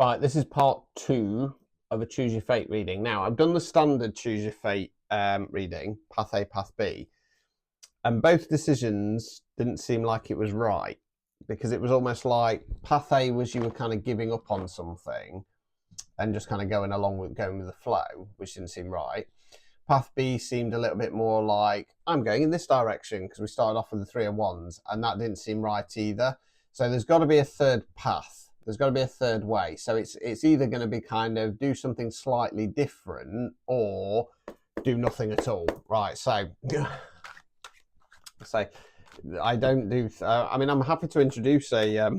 Right, this is part 2 of a Choose Your Fate reading. Now, I've done the standard Choose Your Fate reading, Path A, Path B, and both decisions didn't seem like it was right, because it was almost like Path A was you were kind of giving up on something and just kind of going with the flow, which didn't seem right. Path B seemed a little bit more like, I'm going in this direction, because we started off with the 3 of Wands, and that didn't seem right either. So there's got to be a third path. There's got to be a third way. So it's either going to be kind of do something slightly different or do nothing at all. Right, so I don't do... I mean, I'm happy to introduce a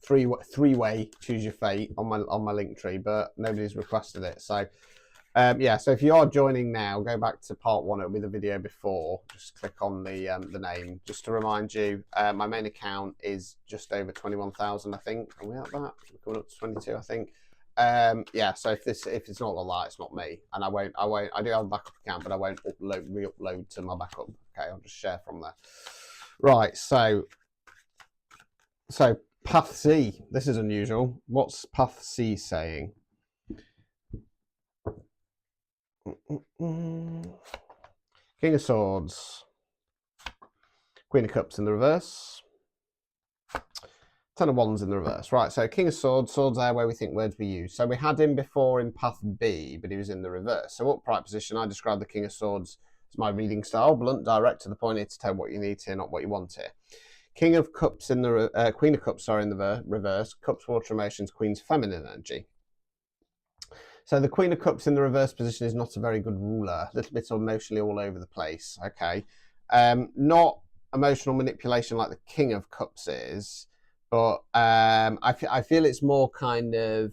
three-way Choose Your Fate on my link tree, but nobody's requested it. So yeah, so if you are joining now, go back to part 1. It'll be the video before. Just click on the name. Just to remind you, my main account is just over 21,000, I think. Are we at that? We're coming up to 22, I think. Yeah, so if it's not like that, it's not me, and I do have a backup account, but I won't re-upload to my backup. Okay, I'll just share from there. Right, so Path C. This is unusual. What's Path C saying? King of Swords, Queen of Cups in the reverse, 10 of Wands in the reverse. Right, so King of Swords, swords there where we think words were used. So we had him before in Path B, but he was in the reverse. So upright position, I described the King of Swords as my reading style, blunt, direct, to the point, here to tell what you need here, not what you want here. King of Cups in the Queen of Cups, sorry, in the reverse. Cups, water emotions, Queen's feminine energy. So the Queen of Cups in the reverse position is not a very good ruler. A little bit emotionally all over the place. Okay, not emotional manipulation like the King of Cups is, but I feel it's more kind of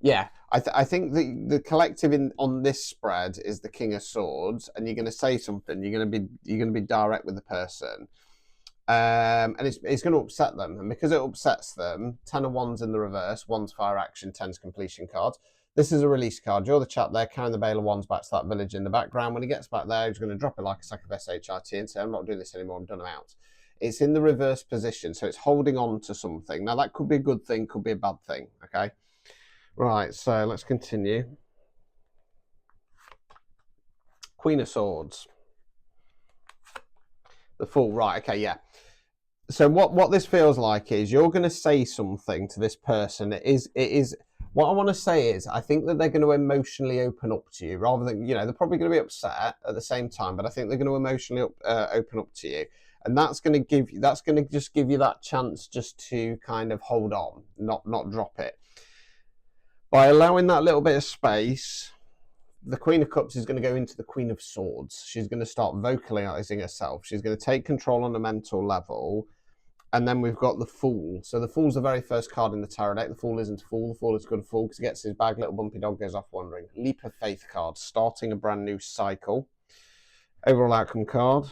yeah. I think the collective on this spread is the King of Swords, and you're going to say something. You're going to be direct with the person. And it's going to upset them, and because it upsets them, 10 of Wands in the reverse, Wands fire action, 10's completion cards. This is a release card. You're the chap there carrying the Bale of Wands back to that village in the background. When he gets back there, he's going to drop it like a sack of SHIT and say, I'm not doing this anymore, I'm done, I'm out. It's in the reverse position, so it's holding on to something. Now, that could be a good thing, could be a bad thing, okay? Right, so let's continue. Queen of Swords. The Fool, right, okay, yeah. So what this feels like is you're going to say something to this person. It is what I want to say is I think that they're going to emotionally open up to you, rather than, they're probably going to be upset at the same time, but I think they're going to emotionally open up to you, and that's going to just give you that chance just to kind of hold on, not drop it. By allowing that little bit of space, the Queen of Cups is going to go into the Queen of Swords. She's going to start vocalizing herself. She's going to take control on a mental level. And then we've got the Fool. So the Fool's the very first card in the tarot deck. The Fool isn't a fool. The Fool is a good fool because he gets his bag, little bumpy dog goes off wandering. Leap of Faith card, starting a brand new cycle. Overall outcome card.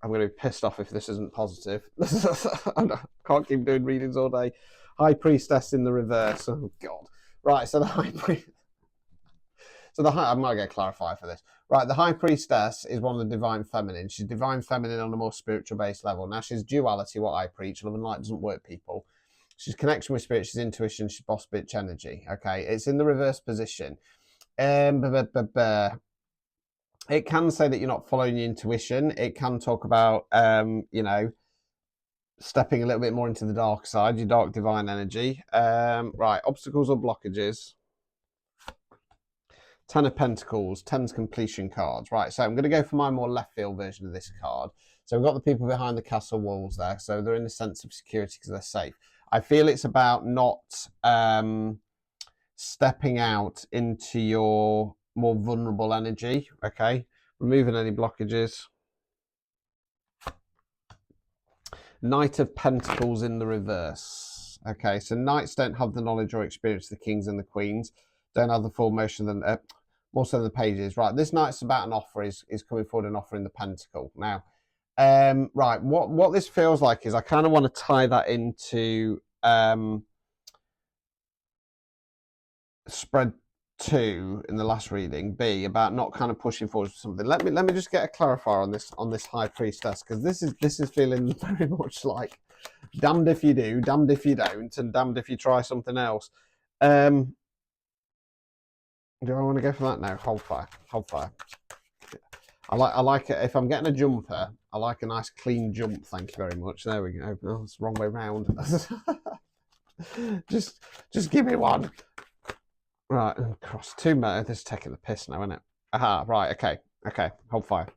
I'm going to be pissed off if this isn't positive. I can't keep doing readings all day. High Priestess in the reverse. Oh, God. Right, so the High Priestess... I'm not going to clarify for this. Right, the High Priestess is one of the Divine Feminine. She's Divine Feminine on a more spiritual based level. Now, she's duality, what I preach. Love and light doesn't work, people. She's connection with spirit, she's intuition, she's boss bitch energy. Okay, it's in the reverse position. It can say that you're not following your intuition. It can talk about, stepping a little bit more into the dark side, your dark divine energy. Right, obstacles or blockages. 10 of Pentacles, 10's completion cards. Right, so I'm going to go for my more left field version of this card. So we've got the people behind the castle walls there, so they're in a sense of security because they're safe. I feel it's about not stepping out into your more vulnerable energy, okay? Removing any blockages. Knight of Pentacles in the reverse. Okay, so knights don't have the knowledge or experience of the kings and the queens. Don't have the full motion of the... more so the pages. Right, this knight's about an offer, is coming forward and offering the pentacle. Now, right, what this feels like is I kind of want to tie that into spread 2 in the last reading, B, about not kind of pushing forward for something. Let me just get a clarifier on this High Priestess, because this is feeling very much like damned if you do, damned if you don't, and damned if you try something else. Do I want to go for that now? Hold fire. Hold fire. I like it. If I'm getting a jumper, I like a nice clean jump. Thank you very much. There we go. Oh, it's the wrong way round. just give me one. Right, cross 2 meters. This is taking the piss now, isn't it? Aha, right, okay. Hold fire.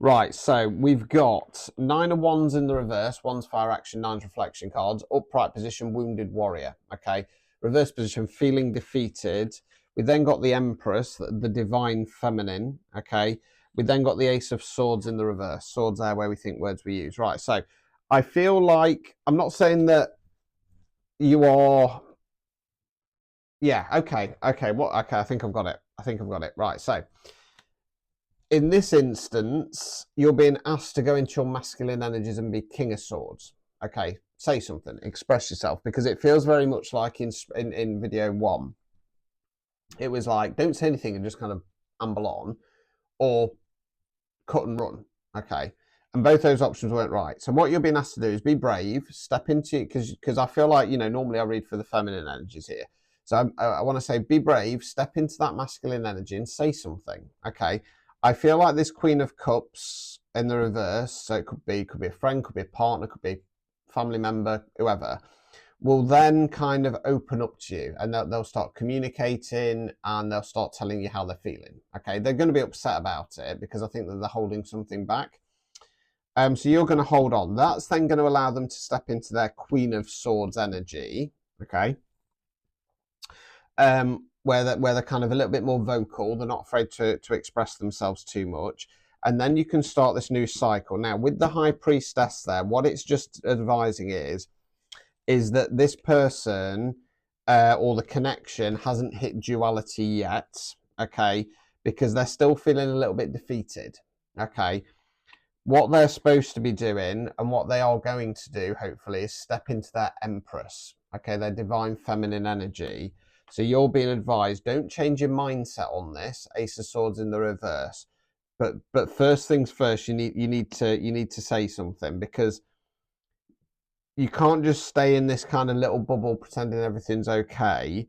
Right, so we've got 9 of wands in the reverse, 1's fire action, 9's reflection cards, upright position, wounded warrior, okay? Reverse position, feeling defeated. We then got the Empress, the divine feminine, okay? We then got the Ace of Swords in the reverse. Swords there where we think words we use. Right, so I feel like, I'm not saying that you are... Yeah, okay, I think I've got it. Right, so in this instance, you're being asked to go into your masculine energies and be King of Swords. Okay, say something, express yourself, because it feels very much like in video 1. It was like, don't say anything and just kind of amble on, or cut and run. Okay, and both those options weren't right. So what you're being asked to do is be brave, step into it, because I feel like, normally I read for the feminine energies here. So I want to say be brave, step into that masculine energy and say something. Okay, I feel like this Queen of Cups in the reverse, so it could be a friend, could be a partner, could be a family member, whoever, will then kind of open up to you, and they'll start communicating and they'll start telling you how they're feeling. Okay, they're going to be upset about it because I think that they're holding something back. So you're going to hold on. That's then going to allow them to step into their Queen of Swords energy. Okay. Where they're kind of a little bit more vocal. They're not afraid to express themselves too much. And then you can start this new cycle. Now, with the High Priestess there, what it's just advising is that this person or the connection hasn't hit duality yet, okay, because they're still feeling a little bit defeated, okay. What they're supposed to be doing and what they are going to do, hopefully, is step into their Empress, okay, their divine feminine energy. So you're being advised, don't change your mindset on this. Ace of Swords in the reverse, but first things first, you need to say something, because you can't just stay in this kind of little bubble pretending everything's okay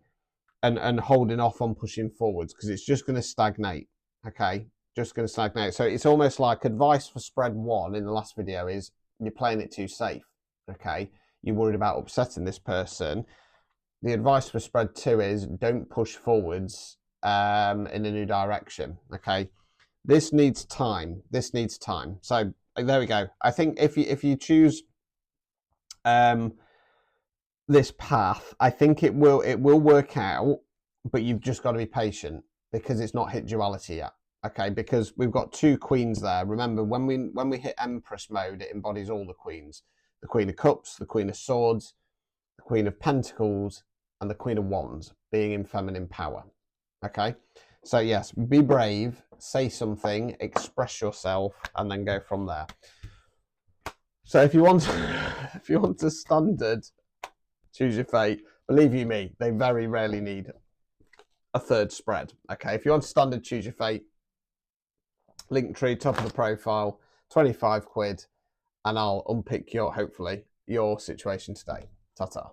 and holding off on pushing forwards, because it's just going to stagnate. Okay, just going to stagnate. So it's almost like advice for spread 1 in the last video is you're playing it too safe. Okay, you're worried about upsetting this person. The advice for spread 2 is don't push forwards in a new direction. Okay, this needs time. So there we go. I think if you choose this path, I think it will work out, but you've just got to be patient because it's not hit duality yet. Okay, because we've got 2 queens there. Remember, when we hit Empress mode, it embodies all the queens: the Queen of Cups, the Queen of Swords, the Queen of Pentacles, and the Queen of Wands, being in feminine power. Okay, so yes, be brave, say something, express yourself, and then go from there. So if you want to standard choose your fate, believe you me, they very rarely need a third spread. Okay, if you want standard choose your fate, Linktree, top of the profile, 25 quid, and I'll unpick hopefully your situation today. Ta-ta.